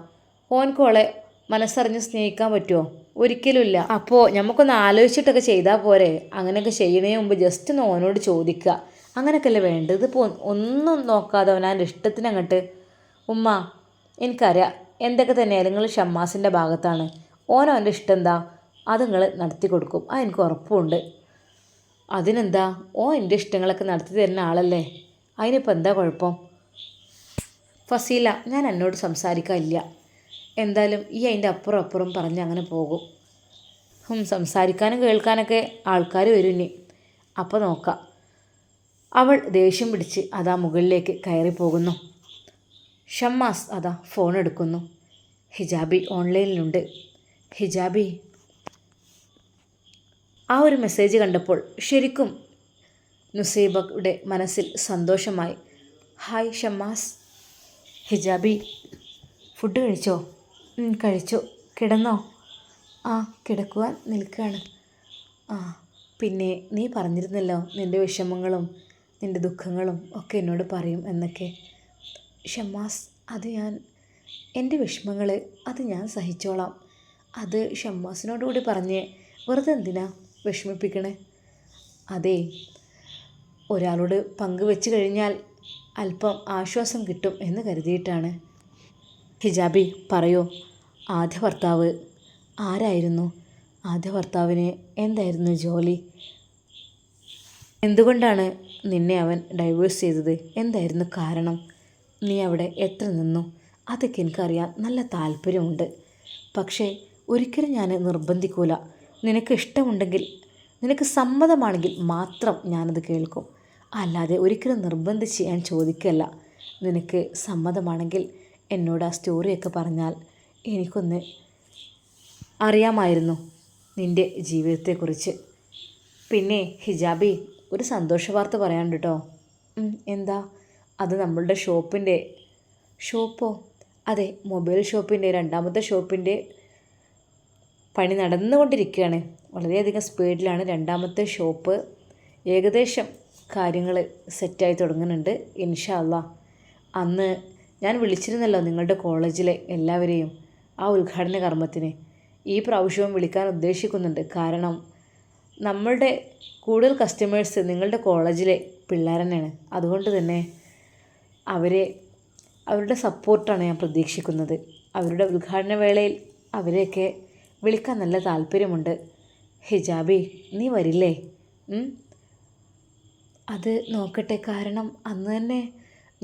ഓൻകോളെ മനസ്സറിഞ്ഞ് സ്നേഹിക്കാൻ പറ്റുമോ? ഒരിക്കലുമില്ല. അപ്പോൾ നമുക്കൊന്ന് ആലോചിച്ചിട്ടൊക്കെ ചെയ്താൽ പോരെ? അങ്ങനെയൊക്കെ ചെയ്യണതിന് മുമ്പ് ജസ്റ്റ് ഒന്ന് ഓനോട് ചോദിക്കുക. അങ്ങനെയൊക്കെയല്ലേ വേണ്ടത്? ഇതിപ്പോൾ ഒന്നും നോക്കാതെ അവനാൻ്റെ ഇഷ്ടത്തിന് അങ്ങോട്ട്. ഉമ്മ, എനിക്കറിയാം എന്തൊക്കെ തന്നെയായാലും നിങ്ങൾ ഷമ്മാസിൻ്റെ ഭാഗത്താണ്. ഓൻ്റെ ഇഷ്ടം എന്താ അത് നിങ്ങൾ നടത്തി കൊടുക്കും, അത് എനിക്ക് ഉറപ്പുണ്ട്. അതിനെന്താ, എൻ്റെ ഇഷ്ടങ്ങളൊക്കെ നടത്തി തരുന്ന ആളല്ലേ, അതിനിപ്പോൾ എന്താ കുഴപ്പം? ഫസീല, ഞാൻ എന്നോട് സംസാരിക്കാനില്ല. എന്തായാലും ഈ അതിൻ്റെ അപ്പുറം അപ്പുറം പറഞ്ഞ് അങ്ങനെ പോകും. സംസാരിക്കാനും കേൾക്കാനൊക്കെ ആൾക്കാർ വരും ഇനി, അപ്പോൾ നോക്കാം. അവൾ ദേഷ്യം പിടിച്ച് അതാ മുകളിലേക്ക് കയറിപ്പോകുന്നു. ഷമ്മാസ് അതാ ഫോൺ എടുക്കുന്നു. ഹിജാബി ഓൺലൈനിലുണ്ട്. ഹിജാബി. ആ ഒരു മെസ്സേജ് കണ്ടപ്പോൾ ശരിക്കും നുസൈബയുടെ മനസ്സിൽ സന്തോഷമായി. ഹായ് ഷമ്മാസ്. ഹിജാബി, ഫുഡ് കഴിച്ചോ? കഴിച്ചു. കിടന്നോ? ആ, കിടക്കുവാൻ നിൽക്കുകയാണ്. ആ, പിന്നെ നീ പറഞ്ഞിരുന്നല്ലോ നിൻ്റെ വിഷമങ്ങളും നിൻ്റെ ദുഃഖങ്ങളും ഒക്കെ എന്നോട് പറയും എന്നൊക്കെ. ഷമ്മാസ്, അത് എൻ്റെ വിഷമങ്ങൾ അത് ഞാൻ സഹിച്ചോളാം. അത് ഷമ്മാസിനോടുകൂടി പറഞ്ഞ് വെറുതെ എന്തിനാ വിഷമിപ്പിക്കണേ? അതെ, ഒരാളോട് പങ്കുവെച്ച് കഴിഞ്ഞാൽ അല്പം ആശ്വാസം കിട്ടും എന്ന് കരുതിയിട്ടാണ്. ഹിജാബി, പറയൂ, ആദ്യ ഭർത്താവ് ആരായിരുന്നു? ആദ്യ ഭർത്താവിന് എന്തായിരുന്നു ജോലി? എന്തുകൊണ്ടാണ് നിന്നെ അവൻ ഡൈവേഴ്സ് ചെയ്തത്? എന്തായിരുന്നു കാരണം? നീ അവിടെ എത്ര നിന്നു? അതൊക്കെ എനിക്കറിയാൻ നല്ല താല്പര്യമുണ്ട്. പക്ഷേ ഒരിക്കലും ഞാൻ നിർബന്ധിക്കൂല. നിനക്ക് ഇഷ്ടമുണ്ടെങ്കിൽ, നിനക്ക് സമ്മതമാണെങ്കിൽ മാത്രം ഞാനത് കേൾക്കും. അല്ലാതെ ഒരിക്കലും നിർബന്ധിച്ച് ഞാൻ ചോദിക്കല്ല. നിനക്ക് സമ്മതമാണെങ്കിൽ എന്നോട് ആ സ്റ്റോറിയൊക്കെ പറഞ്ഞാൽ എനിക്കൊന്ന് അറിയാമായിരുന്നു നിൻ്റെ ജീവിതത്തെക്കുറിച്ച്. പിന്നെ ഹിജാബി, ഒരു സന്തോഷ വാർത്ത പറയാനുണ്ട് കേട്ടോ. എന്താ? അത് നമ്മളുടെ ഷോപ്പോ? അതെ, മൊബൈൽ ഷോപ്പിൻ്റെ രണ്ടാമത്തെ ഷോപ്പിൻ്റെ പണി നടന്നുകൊണ്ടിരിക്കുകയാണ്. വളരെയധികം സ്പീഡിലാണ് രണ്ടാമത്തെ ഷോപ്പ്. ഏകദേശം കാര്യങ്ങൾ സെറ്റായി തുടങ്ങുന്നുണ്ട്. ഇൻഷാ അല്ലാ, അന്ന് ഞാൻ വിളിച്ചിരുന്നല്ലോ നിങ്ങളുടെ കോളേജിലെ എല്ലാവരെയും ആ ഉദ്ഘാടന കർമ്മത്തിന്. ഈ പ്രാവശ്യവും വിളിക്കാൻ ഉദ്ദേശിക്കുന്നുണ്ട്. കാരണം നമ്മളുടെ കൂടുതൽ കസ്റ്റമേഴ്സ് നിങ്ങളുടെ കോളേജിലെ പിള്ളേർ തന്നെയാണ്. അതുകൊണ്ട് തന്നെ അവരുടെ സപ്പോർട്ടാണ് ഞാൻ പ്രതീക്ഷിക്കുന്നത്. അവരുടെ ഉദ്ഘാടന വേളയിൽ അവരെയൊക്കെ വിളിക്കാൻ നല്ല താല്പര്യമുണ്ട്. ഹിജാബി, നീ വരില്ലേ? അത് നോക്കട്ടെ. കാരണം അന്ന് തന്നെ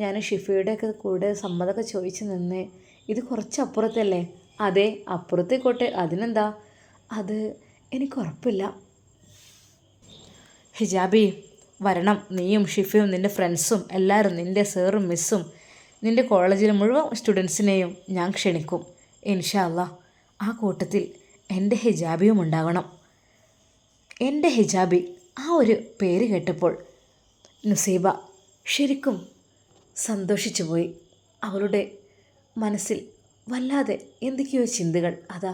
ഞാൻ ഷിഫയുടെയൊക്കെ കൂടെ സമ്മതമൊക്കെ ചോദിച്ച് നിന്ന്. ഇത് കുറച്ച് അപ്പുറത്തല്ലേ? അതെ, അപ്പുറത്തേക്കോട്ടെ, അതിനെന്താ? അത് എനിക്ക് ഉറപ്പില്ല. ഹിജാബി, വരണം. നീയും ഷിഫയും നിൻ്റെ ഫ്രണ്ട്സും എല്ലാവരും, നിൻ്റെ സാറും മിസ്സും നിൻ്റെ കോളേജിലെ മുഴുവൻ സ്റ്റുഡൻസിനെയും ഞാൻ ക്ഷണിക്കും. ഇൻഷാ അല്ലാ, ആ കൂട്ടത്തിൽ എൻ്റെ ഹിജാബിയും ഉണ്ടാകണം. എൻ്റെ ഹിജാബി, ആ ഒരു പേര് കേട്ടപ്പോൾ നുസൈബ ശരിക്കും സന്തോഷിച്ചു പോയി. അവളുടെ മനസ്സിൽ വല്ലാതെ എന്തൊക്കെയോ ചിന്തകൾ അതാ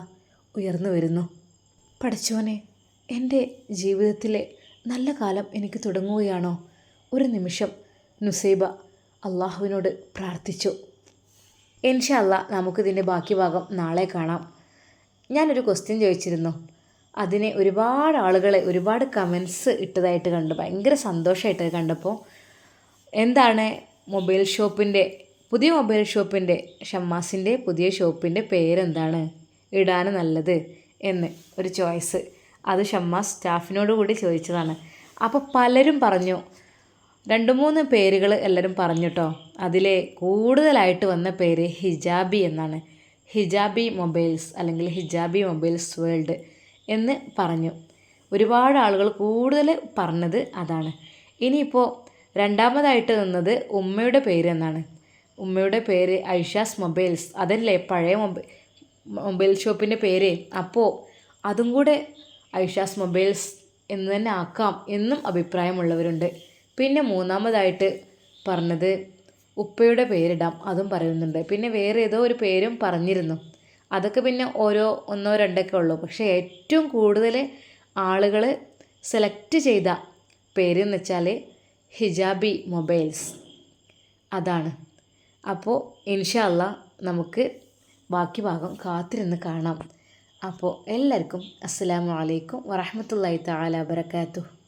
ഉയർന്നു വരുന്നു. പടച്ചോനെ, എൻ്റെ ജീവിതത്തിലെ നല്ല കാലം എനിക്ക് തുടങ്ങുകയാണോ? ഒരു നിമിഷം നുസൈബ അള്ളാഹുവിനോട് പ്രാർത്ഥിച്ചു. ഇൻഷാ അല്ലാ, നമുക്കിതിൻ്റെ ബാക്കി ഭാഗം നാളെ കാണാം. ഞാനൊരു ക്വസ്റ്റ്യൻ ചോദിച്ചിരുന്നു. അതിന് ഒരുപാട് ആളുകൾ ഒരുപാട് കമൻസ് ഇട്ടതായിട്ട് കണ്ടു. ഭയങ്കര സന്തോഷമായിട്ട് കണ്ടപ്പോൾ. എന്താണ് പുതിയ മൊബൈൽ ഷോപ്പിൻ്റെ ഷമ്മാസിൻ്റെ പുതിയ ഷോപ്പിൻ്റെ പേരെന്താണ് ഇടാൻ നല്ലത് എന്ന് ഒരു ചോയ്സ്. അത് ഷമ്മാസ് സ്റ്റാഫിനോട് കൂടി ചോദിച്ചതാണ്. അപ്പോൾ പലരും പറഞ്ഞു, 2-3 പേരുകൾ എല്ലാവരും പറഞ്ഞു കേട്ടോ. അതിലെ കൂടുതലായിട്ട് വന്ന പേര് ഹിജാബി എന്നാണ്. ഹിജാബി മൊബൈൽസ് അല്ലെങ്കിൽ ഹിജാബി മൊബൈൽസ് വേൾഡ് എന്ന് പറഞ്ഞു. ഒരുപാട് ആളുകൾ കൂടുതൽ പറഞ്ഞത് അതാണ്. ഇനിയിപ്പോൾ രണ്ടാമതായിട്ട് നിന്നത് ഉമ്മയുടെ പേര് എന്നാണ്. ഉമ്മയുടെ പേര് ഐഷാസ് മൊബൈൽസ്. അതല്ലേ പഴയ മൊബൈൽ ഷോപ്പിൻ്റെ പേര്? അപ്പോൾ അതും കൂടെ ഐഷാസ് മൊബൈൽസ് എന്ന് തന്നെ ആക്കാം എന്നും അഭിപ്രായമുള്ളവരുണ്ട്. പിന്നെ മൂന്നാമതായിട്ട് പറഞ്ഞത് ഉപ്പയുടെ പേരിടാം അതും പറയുന്നുണ്ട്. പിന്നെ വേറെ ഏതോ ഒരു പേരും പറഞ്ഞിരുന്നു. അതൊക്കെ പിന്നെ ഓരോ ഒന്നോ രണ്ടൊക്കെ ഉള്ളൂ. പക്ഷേ ഏറ്റവും കൂടുതൽ ആളുകൾ സെലക്ട് ചെയ്ത പേര് എന്ന് വെച്ചാൽ ഹിജാബി മൊബൈൽസ് അതാണ്. അപ്പോൾ ഇൻഷാ അല്ലാ നമുക്ക് ബാക്കി ഭാഗം കാത്തിരുന്ന് കാണാം. അപ്പോൾ എല്ലാവർക്കും അസ്സലാമു അലൈക്കും വറഹ്മത്തുള്ളാഹി തആല വബറകാതുഹു.